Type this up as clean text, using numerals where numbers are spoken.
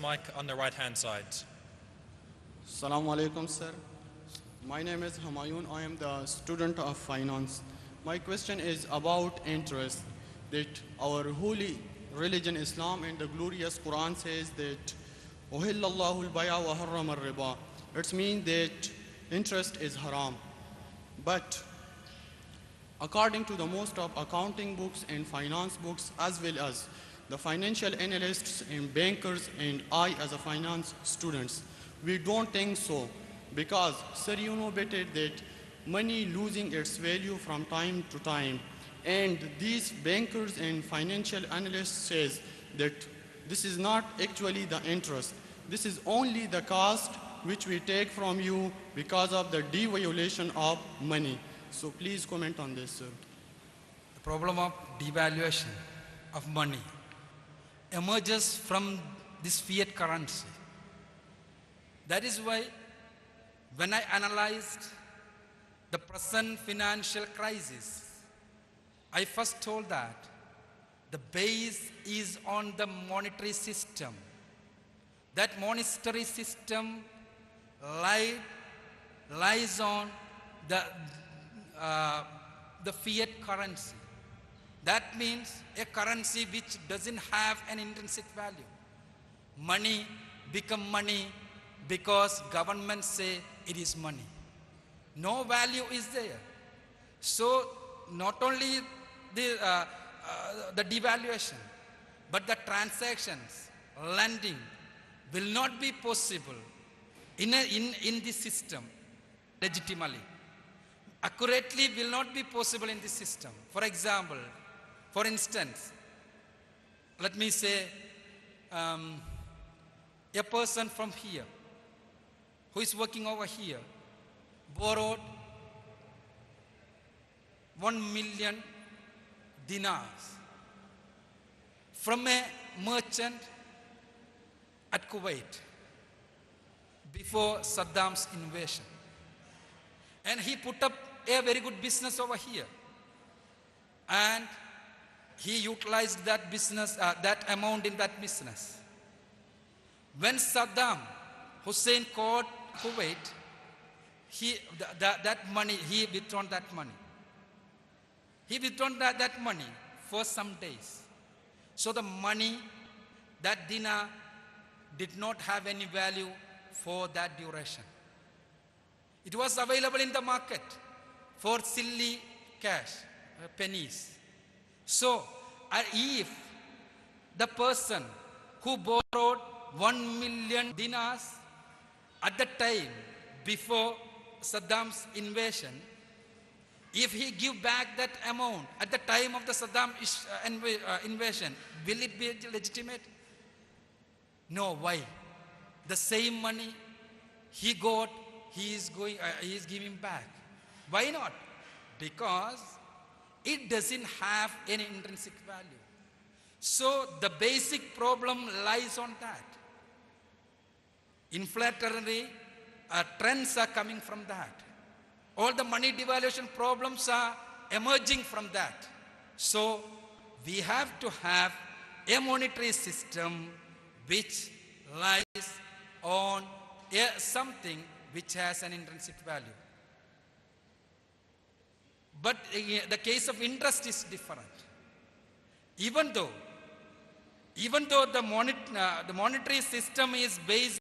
mic on the right-hand side. Assalamu alaikum, sir. My name is Hamayun. I am the student of finance. My question is about interest. That our holy religion, Islam, and the glorious Quran says that "Uhilla Allahu al-bay'a wa harrama al-riba." It means that interest is haram. But according to the most of accounting books and finance books, as well as the financial analysts and bankers and I as a finance students, we don't think so. Because, sir, you know better that money losing its value from time to time. And these bankers and financial analysts says that this is not actually the interest. This is only the cost which we take from you because of the devaluation of money. So please comment on this, sir. The problem of devaluation of money emerges from this fiat currency. That is why when I analyzed the present financial crisis, I first told that the base is on the monetary system. That monetary system lies on the fiat currency. That means a currency which doesn't have an intrinsic value. Money become money because governments say it is money. No value is there. So not only the devaluation, but the transactions, lending will not be possible in this system legitimately. Accurately will not be possible in this system. For example, for instance, let me say a person from here who is working over here borrowed 1 million dinars from a merchant at Kuwait before Saddam's invasion. And he put up a very good business over here. And he utilized that business, that amount in that business. When Saddam Hussein caught Kuwait, that money, he withdrawn that money. He withdrawn that money for some days. So the money, that dinar, did not have any value for that duration. It was available in the market for silly cash, pennies. So, if the person who borrowed 1 million dinars at the time before Saddam's invasion, if he give back that amount at the time of the Saddam invasion, will it be legitimate? No. Why? The same money he got, he is giving back. Why not? Because it doesn't have any intrinsic value. So the basic problem lies on that. Inflationary trends are coming from that. All the money devaluation problems are emerging from that. So we have to have a monetary system which lies on something which has an intrinsic value. But the case of interest is different. Even though the monetary system is based